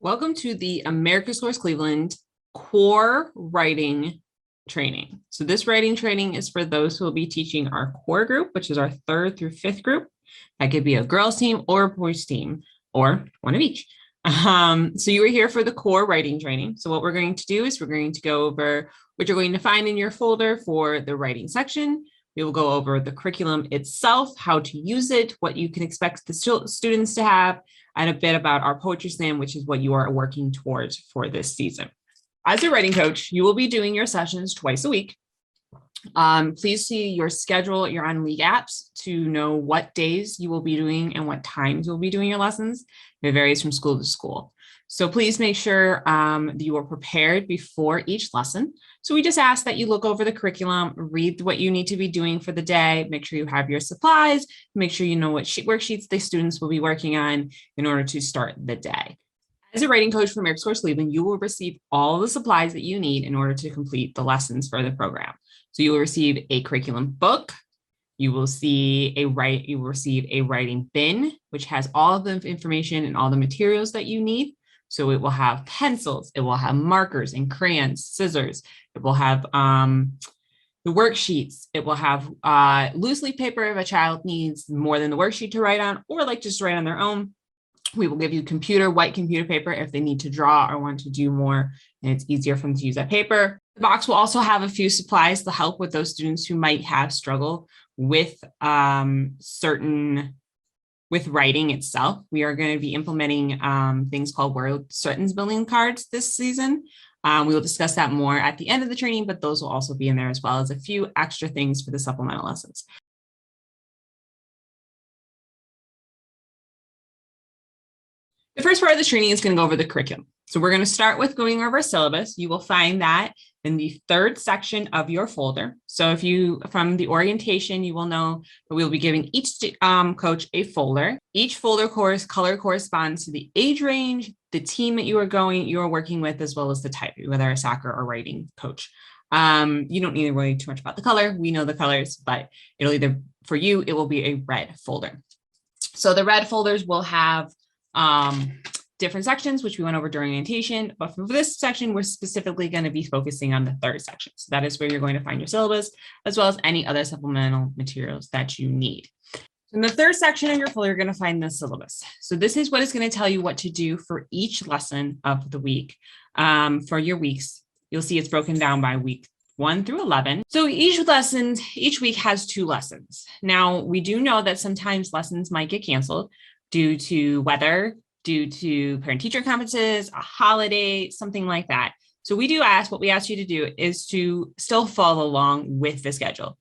Welcome to the America Source Cleveland core writing training. So this writing training is for those who will be teaching our core group, which is our 3rd through 5th group. That could be a girls team or a boys team or one of each. So you are here for the core writing training. So what we're going to do is we're going to go over what you're going to find in your folder for the writing section. We will go over the curriculum itself, how to use it, what you can expect the students to have, and a bit about our poetry slam, which is what you are working towards for this season. As a writing coach, you will be doing your sessions twice a week. Please see your schedule, your on league apps to know what days you will be doing and what times you'll be doing your lessons. It varies from school to school. So please make sure that you are prepared before each lesson. So we just ask that you look over the curriculum, read what you need to be doing for the day, make sure you have your supplies, make sure you know what worksheets the students will be working on in order to start the day. As a writing coach for America Source Cleveland, you will receive all the supplies that you need in order to complete the lessons for the program. So you will receive a curriculum book. You will receive a writing bin, which has all of the information and all the materials that you need. So it will have pencils, it will have markers and crayons, scissors. It will have the worksheets. It will have loose leaf paper if a child needs more than the worksheet to write on, or like just write on their own. We will give you white computer paper if they need to draw or want to do more, and it's easier for them to use that paper. The box will also have a few supplies to help with those students who might have struggle with with writing itself. We are going to be implementing things called word sentence building cards this season. We will discuss that more at the end of the training, but those will also be in there as well as a few extra things for the supplemental lessons. The first part of the training is going to go over the curriculum. So we're going to start with going over syllabus. You will find that in the 3rd section of your folder. So from the orientation, you will know that we will be giving each coach a folder. Each folder color corresponds to the age range, the team that you are working with, as well as the type, whether a soccer or writing coach. You don't need to worry too much about the color. We know the colors, but for you, it will be a red folder. So the red folders will have different sections, which we went over during orientation, but for this section, we're specifically going to be focusing on the 3rd section. So that is where you're going to find your syllabus, as well as any other supplemental materials that you need. In the 3rd section of your folder, you're going to find the syllabus. So this is what is going to tell you what to do for each lesson of the week. For your weeks, you'll see it's broken down by week 1 through 11. So each week has 2 lessons. Now, we do know that sometimes lessons might get canceled due to weather, due to parent-teacher conferences, a holiday, something like that. So what we ask you to do is to still follow along with the schedule.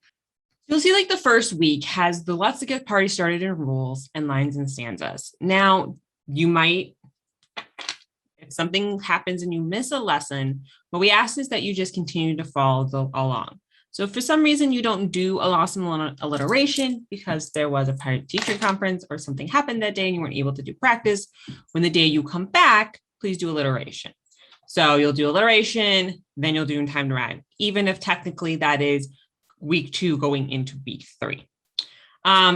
You'll see like the first week has the Let's Get Party Started in rules and lines and stanzas. Now, if something happens and you miss a lesson, what we ask is that you just continue to follow along. So if for some reason you don't do a lesson on alliteration because there was a parent-teacher conference or something happened that day and you weren't able to do practice, when the day you come back, please do alliteration. So you'll do alliteration, then you'll do in time to rhyme, even if technically that is week 2 going into week 3.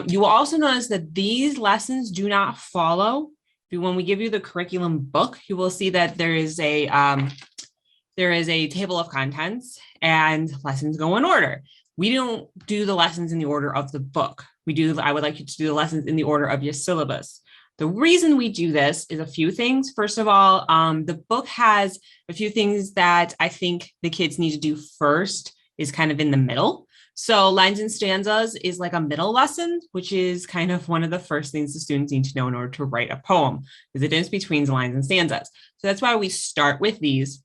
You will also notice that these lessons do not follow. When we give you the curriculum book, you will see that there is a table of contents and lessons go in order. We don't do the lessons in the order of the book. I would like you to do the lessons in the order of your syllabus. The reason we do this is a few things. First of all, the book has a few things that I think the kids need to do first is kind of in the middle. So lines and stanzas is like a middle lesson, which is kind of one of the first things the students need to know in order to write a poem, is the difference between the lines and stanzas. So that's why we start with these.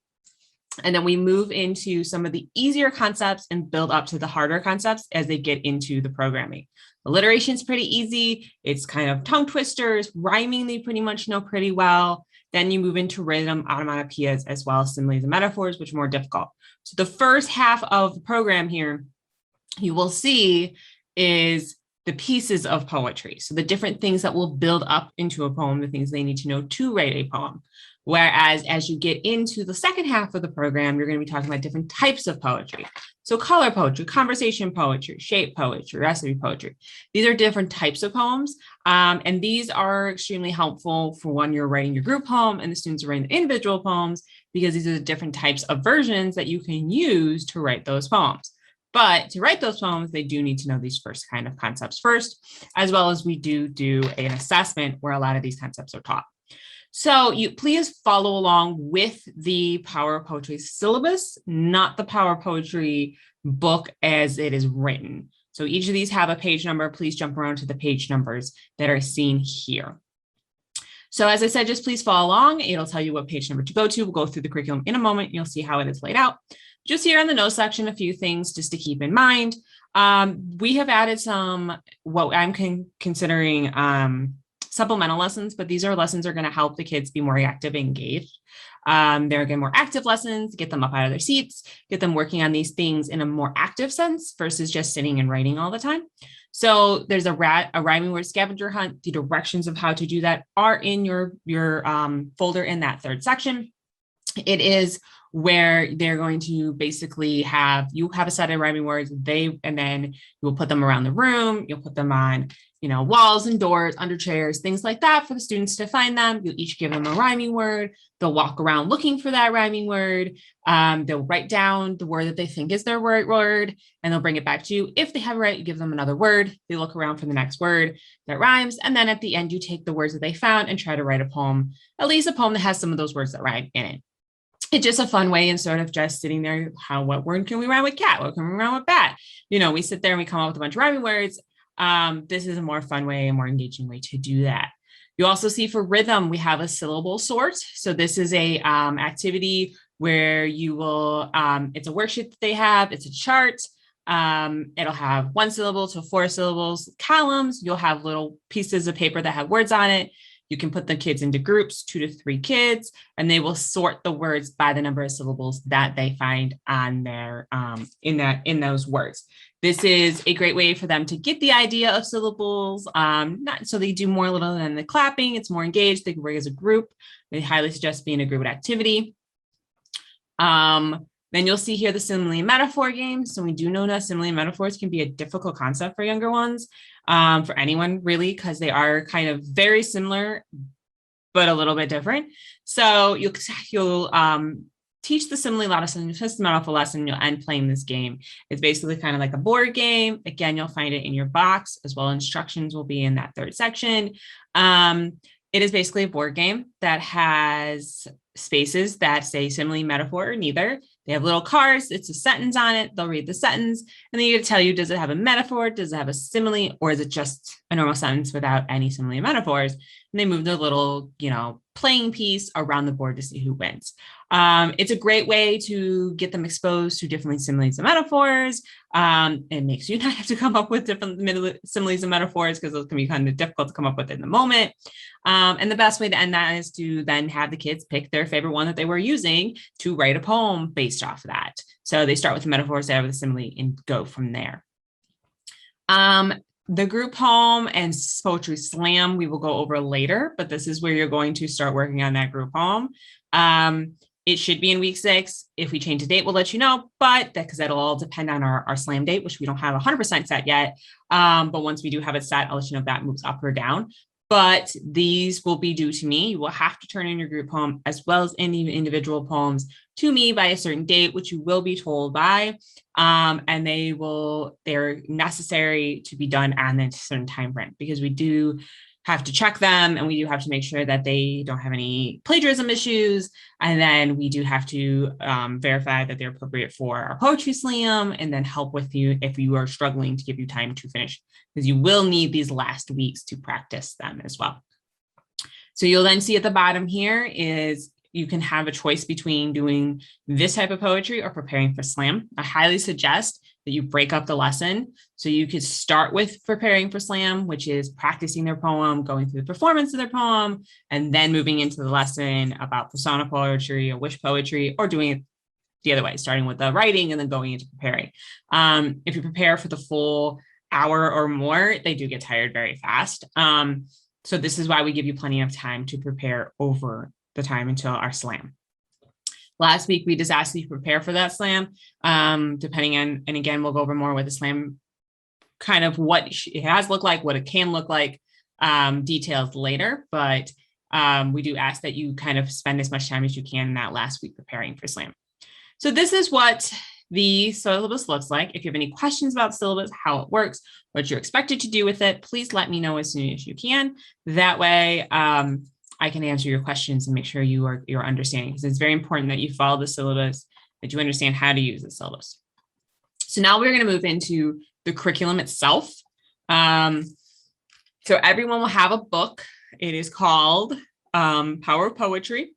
And then we move into some of the easier concepts and build up to the harder concepts as they get into the programming. Alliteration is pretty easy. It's kind of tongue twisters, rhyming they pretty much know pretty well. Then you move into rhythm, onomatopoeias, as well as similes and metaphors, which are more difficult. So the first half of the program here, you will see is the pieces of poetry. So the different things that will build up into a poem, the things they need to know to write a poem. Whereas as you get into the second half of the program, you're going to be talking about different types of poetry. So color poetry, conversation poetry, shape poetry, recipe poetry. These are different types of poems. And these are extremely helpful for when you're writing your group poem and the students are writing the individual poems, because these are the different types of versions that you can use to write those poems. But to write those poems, they do need to know these first kind of concepts first, as well as we do an assessment where a lot of these concepts are taught. So you please follow along with the Power Poetry syllabus, not the Power Poetry book as it is written. So each of these have a page number. Please jump around to the page numbers that are seen here. So as I said, just please follow along. It'll tell you what page number to go to. We'll go through the curriculum in a moment. You'll see how it is laid out. Just here in the notes section, a few things just to keep in mind. We have added some, what I'm considering supplemental lessons, but these are lessons that are going to help the kids be more active and engaged. They're again more active lessons, get them up out of their seats, get them working on these things in a more active sense versus just sitting and writing all the time. So there's a rhyming word scavenger hunt. The directions of how to do that are in your folder in that third section. It is where they're going to basically you have a set of rhyming words, and then you'll put them around the room. You'll put them on, walls and doors, under chairs, things like that for the students to find them. You'll each give them a rhyming word. They'll walk around looking for that rhyming word. They'll write down the word that they think is their right word, and they'll bring it back to you. If they have it right, you give them another word. They look around for the next word that rhymes. And then at the end, you take the words that they found and try to write a poem, at least a poem that has some of those words that rhyme in it. It's just a fun way, and sort of just sitting there, what word can we rhyme with cat? What can we rhyme with bat? We sit there and we come up with a bunch of rhyming words. This is a more fun way, a more engaging way to do that. You also see for rhythm, we have a syllable sort. So this is a activity where you will, it's a worksheet that they have, it's a chart. It'll have 1 syllable to 4 syllables columns. You'll have little pieces of paper that have words on it. You can put the kids into groups, 2 to 3 kids, and they will sort the words by the number of syllables that they find on their in those words. This is a great way for them to get the idea of syllables. Not so they do more little than the clapping. It's more engaged. They can work as a group. They highly suggest being a group activity. Then you'll see here the simile and metaphor game. So we do know that simile and metaphors can be a difficult concept for younger ones, for anyone really, because they are kind of very similar, but a little bit different. So you'll teach the simile lesson, just the metaphor lesson, you'll end playing this game. It's basically kind of like a board game. Again, you'll find it in your box, as well. Instructions will be in that third section. It is basically a board game that has spaces that say simile, metaphor, or neither. They have little cards. It's a sentence on it. They'll read the sentence, and then you get to tell you, does it have a metaphor? Does it have a simile? Or is it just a normal sentence without any simile and metaphors? And they move their little, playing piece around the board to see who wins. It's a great way to get them exposed to different similes and metaphors. It makes you not have to come up with different similes and metaphors, because those can be kind of difficult to come up with in the moment. And the best way to end that is to then have the kids pick their favorite one that they were using to write a poem based off of that. So they start with the metaphors, they have the simile, and go from there. The group poem and poetry slam we will go over later, but this is where you're going to start working on that group poem. It should be in week 6. If we change the date, we'll let you know, but because that'll all depend on our slam date, which we don't have 100% set yet. But once we do have it set, I'll let you know if that moves up or down. But these will be due to me. You will have to turn in your group poem as well as any individual poems to me by a certain date, which you will be told by. And they're necessary to be done on a certain time frame, because we do have to check them, and we do have to make sure that they don't have any plagiarism issues. And then we do have to verify that they're appropriate for our poetry slam, and then help with you if you are struggling to give you time to finish, because you will need these last weeks to practice them as well. So you'll then see at the bottom here is you can have a choice between doing this type of poetry or preparing for slam. I highly suggest that you break up the lesson. So you could start with preparing for slam, which is practicing their poem, going through the performance of their poem, and then moving into the lesson about persona poetry or wish poetry, or doing it the other way, starting with the writing and then going into preparing. If you prepare for the full hour or more, they do get tired very fast. So this is why we give you plenty of time to prepare over the time until our slam. Last week, we just asked you to prepare for that slam, depending on, and again, we'll go over more with the slam, kind of what it has looked like, what it can look like, details later. But we do ask that you kind of spend as much time as you can in that last week preparing for slam. So this is what the syllabus looks like. If you have any questions about syllabus, how it works, what you're expected to do with it, please let me know as soon as you can. That way, I can answer your questions and make sure you're understanding, because it's very important that you follow the syllabus, that you understand how to use the syllabus. So now we're going to move into the curriculum itself. So everyone will have a book. It is called Power of Poetry.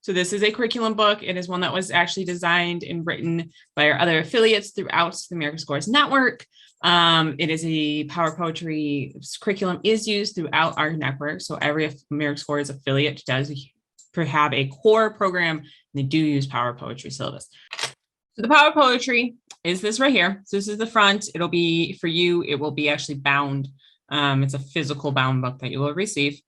So this is a curriculum book. It is one that was actually designed and written by our other affiliates throughout the American Scores Network. It is a Power Poetry curriculum is used throughout our network. So every American Scores affiliate does have a core program, and they do use Power Poetry syllabus. So the Power Poetry is this right here. So this is the front. It'll be, for you, it will be actually bound. It's a physical bound book that you will receive.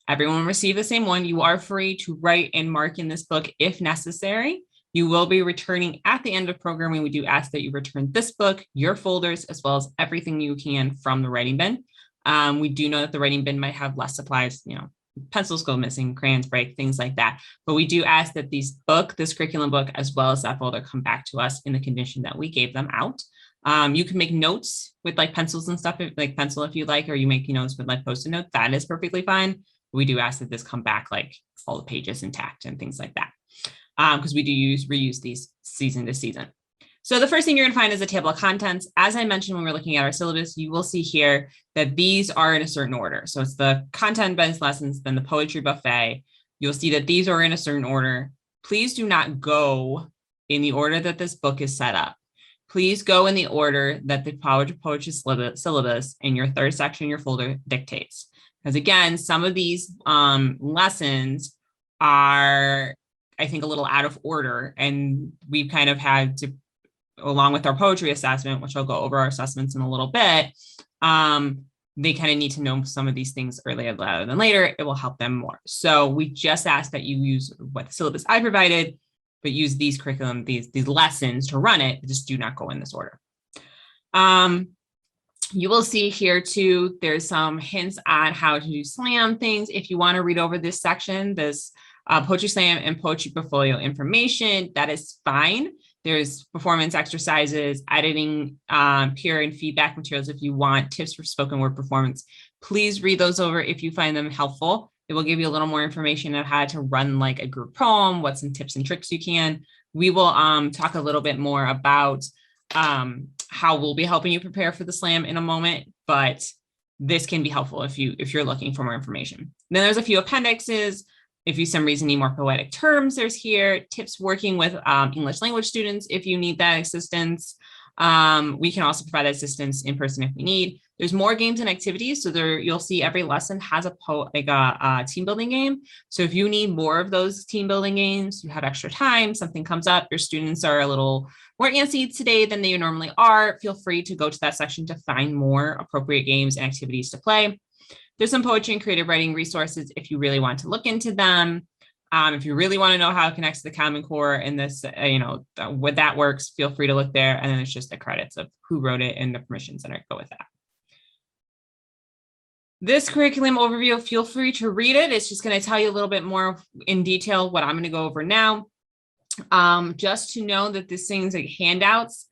Everyone will receive the same one. You are free to write and mark in this book if necessary. You will be returning at the end of programming. We do ask that you return this book, your folders, as well as everything you can from the writing bin. We do know that the writing bin might have less supplies, pencils go missing, crayons break, things like that. But we do ask that this curriculum book, as well as that folder, come back to us in the condition that we gave them out. You can make notes with like pencils and stuff, like pencil if you like, or you make notes with like Post-it notes. That is perfectly fine. We do ask that this come back like all the pages intact and things like that, because we do reuse these season to season. So the first thing you're going to find is a table of contents. As I mentioned when we're looking at our syllabus, you will see here that these are in a certain order. So it's the content-based lessons, then the poetry buffet. You'll see that these are in a certain order. Please do not go in the order that this book is set up. Please go in the order that the poetry syllabus in your third section, your folder, dictates. Because again, some of these lessons are, I think, a little out of order, and we've kind of had to, along with our poetry assessment, which I'll go over our assessments in a little bit, they kind of need to know some of these things earlier rather than later. It will help them more. So we just ask that you use what the syllabus I provided, but use these curriculum, these lessons to run it. Just do not go in this order. You will see here too, there's some hints on how to do slam things. If you want to read over this section, this poetry slam and poetry portfolio information, that is fine. There's performance exercises, editing, peer and feedback materials. If you want tips for spoken word performance, please read those over if you find them helpful. It will give you a little more information on how to run like a group poem, what some tips and tricks you can. We will talk a little bit more about how we'll be helping you prepare for the slam in a moment, but this can be helpful if you're looking for more information. Then there's a few appendixes. If you some reason need more poetic terms, there's here tips working with English language students if you need that assistance. We can also provide assistance in person if we need. There's more games and activities. So you'll see every lesson has a team building game. So if you need more of those team building games, you have extra time, something comes up, your students are a little more antsy today than they normally are, feel free to go to that section to find more appropriate games and activities to play. There's some poetry and creative writing resources if you really want to look into them. If you really want to know how it connects to the Common Core and this, what that works, feel free to look there. And then it's just the credits of who wrote it and the permissions that go with that. This curriculum overview, feel free to read it. It's just going to tell you a little bit more in detail what I'm going to go over now. Just to know that this thing's like handouts.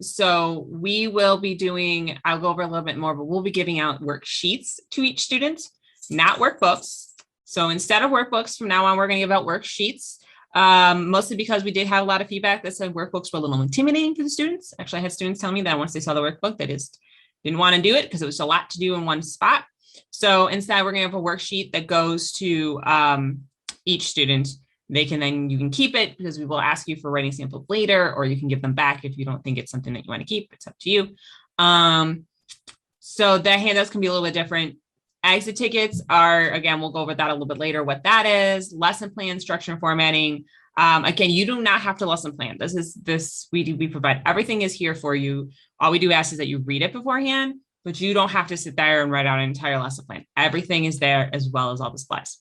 So we will be doing, I'll go over a little bit more, but we'll be giving out worksheets to each student, not workbooks. So instead of workbooks, from now on, we're going to give out worksheets, mostly because we did have a lot of feedback that said workbooks were a little intimidating for the students. Actually, I had students tell me that once they saw the workbook, they just didn't want to do it because it was a lot to do in one spot. So instead, we're going to have a worksheet that goes to each student. You can keep it because we will ask you for writing samples later, or you can give them back if you don't think it's something that you want to keep. It's up to you. So the handouts can be a little bit different. Exit tickets are, again, we'll go over that a little bit later, what that is, lesson plan, structure and formatting. Again, you do not have to lesson plan. We provide everything is here for you. All we do ask is that you read it beforehand, but you don't have to sit there and write out an entire lesson plan. Everything is there as well as all the supplies.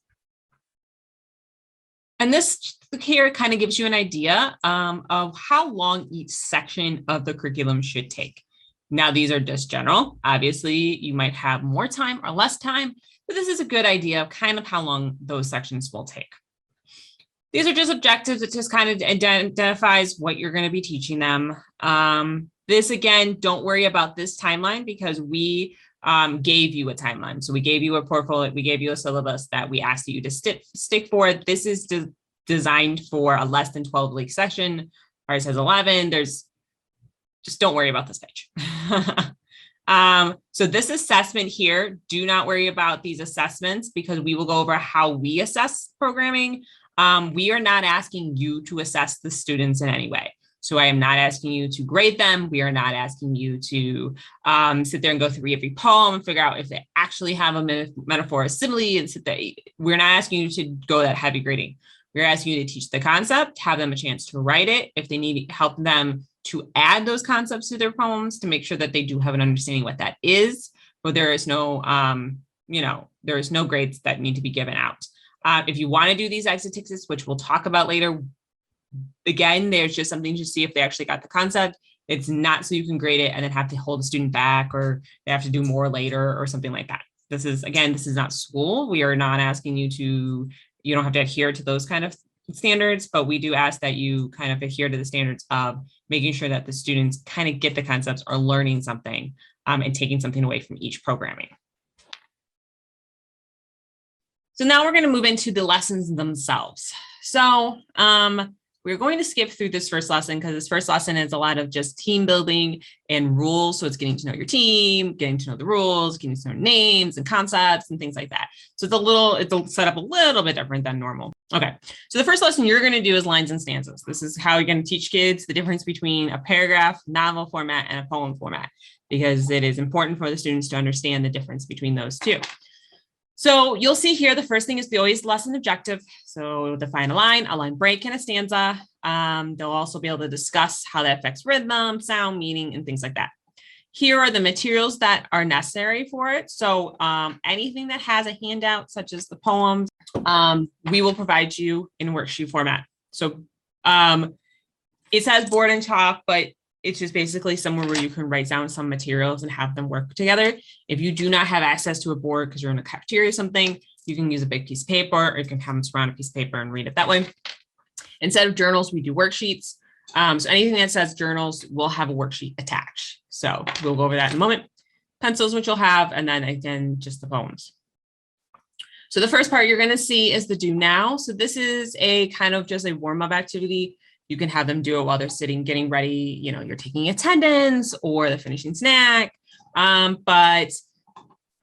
And this here kind of gives you an idea of how long each section of the curriculum should take. Now, these are just general. Obviously, you might have more time or less time, but this is a good idea of kind of how long those sections will take. These are just objectives. It just kind of identifies what you're going to be teaching them. This, again, don't worry about this timeline because we gave you a timeline. So we gave you a portfolio, we gave you a syllabus that we asked you to stick for. This is designed for a less than 12-week session. Ours has 11. Just don't worry about this page. So this assessment here, do not worry about these assessments because we will go over how we assess programming. We are not asking you to assess the students in any way. So I am not asking you to grade them. We are not asking you to sit there and go through every poem and figure out if they actually have a metaphor or simile and sit there. We're not asking you to go that heavy grading. We're asking you to teach the concept, have them a chance to write it. If they need help them to add those concepts to their poems to make sure that they do have an understanding what that is, but there is no, there is no grades that need to be given out. If you want to do these exegesis, which we'll talk about later, again, there's just something to see if they actually got the concept. It's not so you can grade it and then have to hold the student back or they have to do more later or something like that. This is not school. We are not asking you don't have to adhere to those kind of standards, but we do ask that you kind of adhere to the standards of making sure that the students kind of get the concepts or learning something and taking something away from each programming. So now we're going to move into the lessons themselves. So we're going to skip through this first lesson because this first lesson is a lot of just team building and rules. So it's getting to know your team, getting to know the rules, getting to know names and concepts and things like that. So it's set up a little bit different than normal. Okay, so the first lesson you're going to do is lines and stanzas. This is how you're going to teach kids the difference between a paragraph, novel format, and a poem format, because it is important for the students to understand the difference between those two. So you'll see here, the first thing is the always lesson objective. So define a line break, and a stanza. They'll also be able to discuss how that affects rhythm, sound, meaning, and things like that. Here are the materials that are necessary for it. So anything that has a handout, such as the poems, we will provide you in worksheet format. So it says board and chalk, but it's just basically somewhere where you can write down some materials and have them work together. If you do not have access to a board because you're in a cafeteria or something, you can use a big piece of paper or you can have them surround a piece of paper and read it that way. Instead of journals, we do worksheets. So anything that says journals will have a worksheet attached. So we'll go over that in a moment. Pencils, which you'll have, and then again, just the poems. So the first part you're going to see is the do now. So this is a kind of just a warm-up activity. You can have them do it while they're sitting, getting ready. You know, you're taking attendance or the finishing snack. But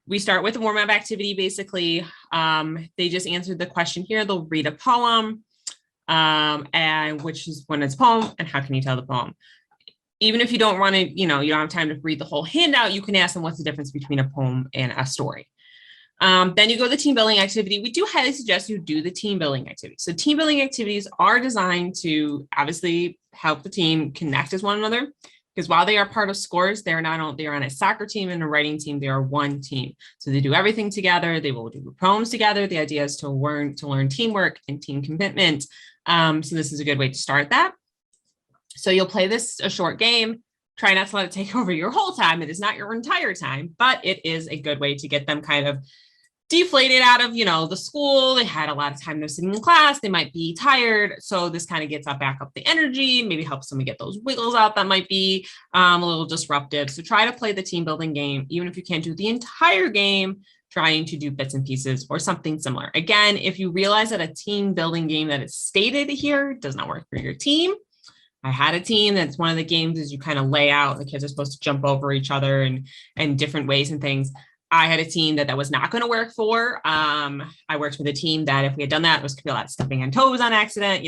we start with a warm-up activity. Basically, they just answered the question here. They'll read a poem, and which is when it's a poem, and how can you tell the poem? Even if you don't want to, you don't have time to read the whole handout, you can ask them what's the difference between a poem and a story. Then you go to the team building activity. We do highly suggest you do the team building activity. So team building activities are designed to obviously help the team connect as one another, because while they are part of scores, they are on a soccer team and a writing team. They are one team. So they do everything together. They will do poems together. The idea is to learn teamwork and team commitment. So this is a good way to start that. So you'll play a short game. Try not to let it take over your whole time. It is not your entire time, but it is a good way to get them kind of deflated out of, the school. They had a lot of time they're sitting in class. They might be tired. So this kind of gets back up the energy, maybe helps them get those wiggles out that might be a little disruptive. So try to play the team building game, even if you can't do the entire game, trying to do bits and pieces or something similar. Again, if you realize that a team building game that is stated here does not work for your team. I had a team that's one of the games is you kind of lay out, the kids are supposed to jump over each other and different ways and things. I had a team that was not going to work for. I worked with a team that if we had done that, it was going to be a lot of stepping on toes on accident,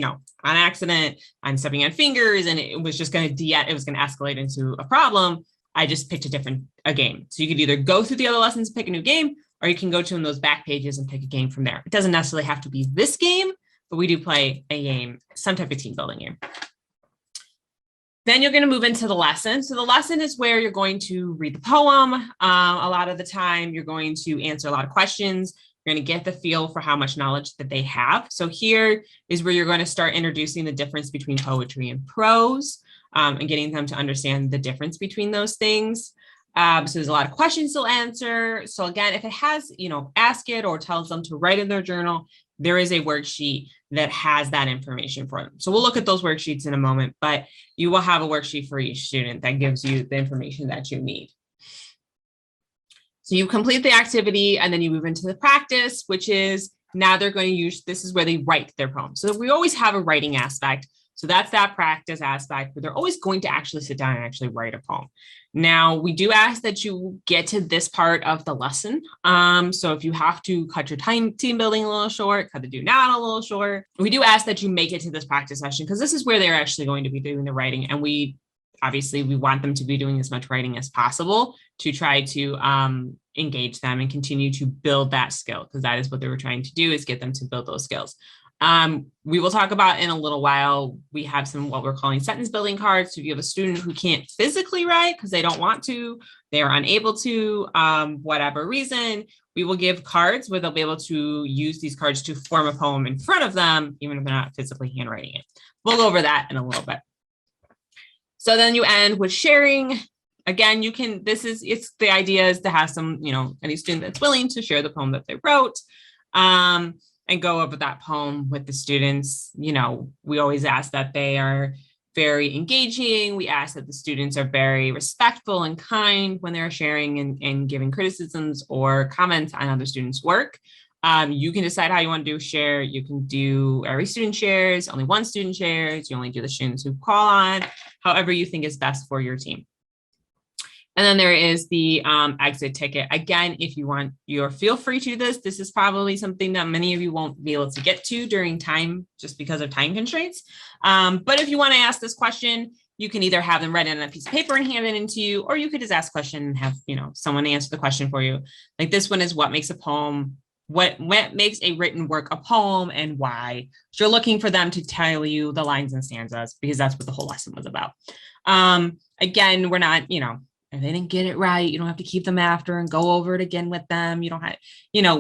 I'm stepping on fingers, and it was just going to escalate into a problem. I just picked a game. So you could either go through the other lessons, pick a new game, or you can go to those back pages and pick a game from there. It doesn't necessarily have to be this game, but we do play a game, some type of team building game. Then you're going to move into the lesson. So the lesson is where you're going to read the poem. A lot of the time, you're going to answer a lot of questions. You're going to get the feel for how much knowledge that they have. So here is where you're going to start introducing the difference between poetry and prose, and getting them to understand the difference between those things. So there's a lot of questions they'll answer. So again, if it has, ask it or tells them to write in their journal, there is a worksheet that has that information for them. So we'll look at those worksheets in a moment, but you will have a worksheet for each student that gives you the information that you need. So you complete the activity and then you move into the practice, which is now they're going to use, this is where they write their poem. So we always have a writing aspect. So that's that practice aspect where they're always going to actually sit down and actually write a poem. Now, we do ask that you get to this part of the lesson. So if you have to cut your team building a little short, cut the do not a little short, we do ask that you make it to this practice session because this is where they're actually going to be doing the writing. And we want them to be doing as much writing as possible to try to engage them and continue to build that skill, because that is what they were trying to do, is get them to build those skills. We will talk about in a little while, we have some what we're calling sentence building cards. So if you have a student who can't physically write because they don't want to, they are unable to, whatever reason, we will give cards where they'll be able to use these cards to form a poem in front of them, even if they're not physically handwriting it. We'll go over that in a little bit. So then you end with sharing. Again, it's the idea is to have some, any student that's willing to share the poem that they wrote, and go over that poem with the students. We always ask that they are very engaging. We ask that the students are very respectful and kind when they're sharing and giving criticisms or comments on other students' work. You can decide how you want to do share. You can do every student shares, only one student shares. You only do the students who call on, however you think is best for your team. And then there is the exit ticket. Again, if you want, feel free to do this. This is probably something that many of you won't be able to get to during time, just because of time constraints. But if you want to ask this question, you can either have them write it on a piece of paper and hand it into you, or you could just ask a question and have, someone answer the question for you. Like this one is, what makes a poem? What makes a written work a poem and why? So you're looking for them to tell you the lines and stanzas, because that's what the whole lesson was about. Again, we're not, if they didn't get it right, you don't have to keep them after and go over it again with them. You don't have,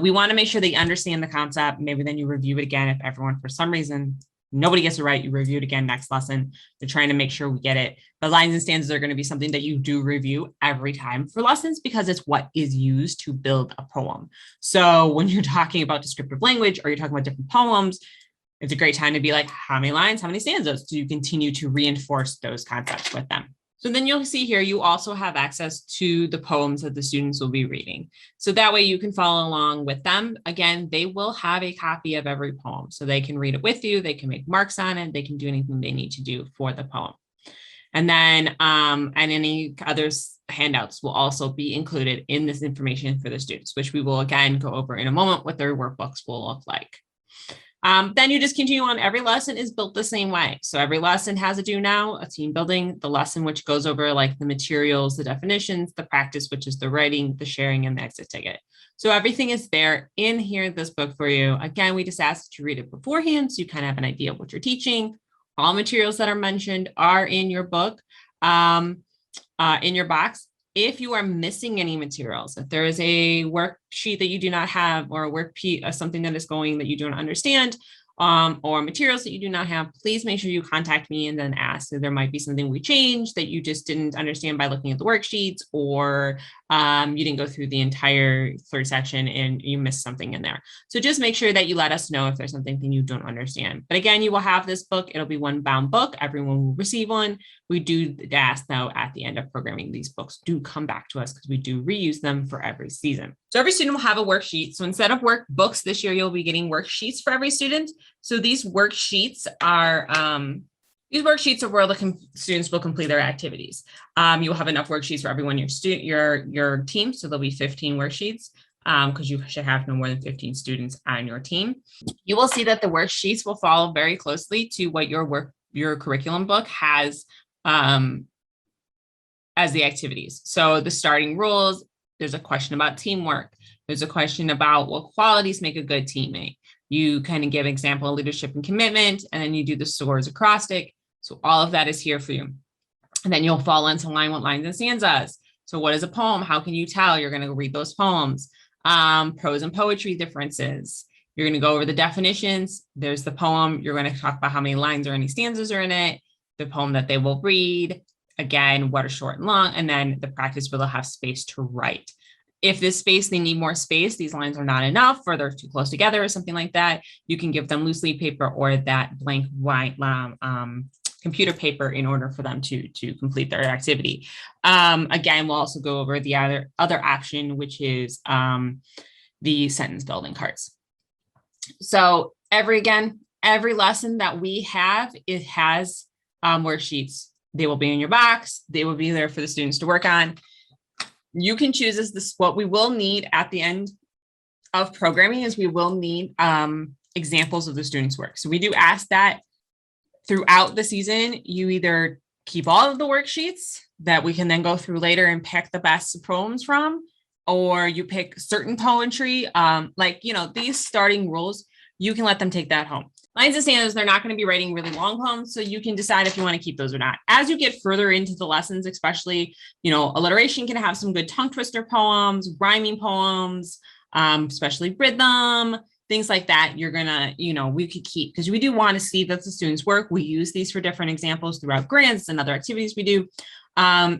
we want to make sure they understand the concept. Maybe then you review it again. If everyone, for some reason, nobody gets it right, you review it again next lesson. They're trying to make sure we get it. The lines and stanzas are going to be something that you do review every time for lessons, because it's what is used to build a poem. So when you're talking about descriptive language or you're talking about different poems, it's a great time to be like, how many lines, how many stanzas? So you continue to reinforce those concepts with them. So then you'll see here, you also have access to the poems that the students will be reading. So that way you can follow along with them. Again, they will have a copy of every poem, so they can read it with you. They can make marks on it. They can do anything they need to do for the poem. And then, and any other handouts will also be included in this information for the students, which we will again go over in a moment what their workbooks will look like. Then you just continue on. Every lesson is built the same way. So every lesson has a do now, a team building, the lesson which goes over like the materials, the definitions, the practice, which is the writing, the sharing, and the exit ticket. So everything is there in here in this book for you. Again, we just ask that you read it beforehand so you kind of have an idea of what you're teaching. All materials that are mentioned are in your book, in your box. If you are missing any materials, if there is a worksheet that you do not have, or a worksheet, something that is going that you don't understand, or materials that you do not have, please make sure you contact me and then ask if there might be something we changed that you just didn't understand by looking at the worksheets, or you didn't go through the entire third section and you missed something in there. So just make sure that you let us know if there's something you don't understand. But again, you will have this book. It'll be one bound book. Everyone will receive one. We do ask though at the end of programming, these books do come back to us because we do reuse them for every season. So every student will have a worksheet. So instead of workbooks this year, you'll be getting worksheets for every student. So these worksheets are where the students will complete their activities. You'll have enough worksheets for everyone, your team. So there'll be 15 worksheets because you should have no more than 15 students on your team. You will see that the worksheets will follow very closely to what your curriculum book has as the activities. So the starting rules, there's a question about teamwork. There's a question about what qualities make a good teammate. You kind of give example of leadership and commitment, and then you do the swords acrostic. So all of that is here for you. And then you'll fall into line what lines and stanzas. So what is a poem? How can you tell? You're going to read those poems. Prose and poetry differences. You're going to go over the definitions. There's the poem. You're going to talk about how many lines or any stanzas are in it, the poem that they will read. Again, what are short and long, and then the practice where they'll have space to write. If this space, they need more space, these lines are not enough, or they're too close together or something like that, you can give them loose leaf paper or that blank white computer paper in order for them to complete their activity. Again, we'll also go over the other option, which is the sentence building cards. So every lesson that we have, it has worksheets. They will be in your box. They will be there for the students to work on. You can choose as this. What we will need at the end of programming is we will need examples of the students' work. So we do ask that throughout the season, you either keep all of the worksheets that we can then go through later and pick the best poems from, or you pick certain poetry, these starting rules, you can let them take that home. Lines and stanzas, they're not going to be writing really long poems, so you can decide if you want to keep those or not. As you get further into the lessons, especially, alliteration can have some good tongue twister poems, rhyming poems, especially rhythm, things like that. You're going to, we could keep, because we do want to see that the students work. We use these for different examples throughout grants and other activities we do.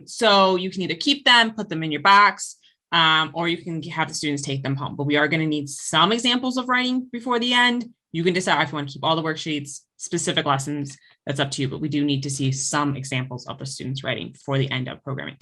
So you can either keep them, put them in your box, or you can have the students take them home. But we are going to need some examples of writing before the end. You can decide if you want to keep all the worksheets, specific lessons, that's up to you, but we do need to see some examples of the students writing for the end of programming.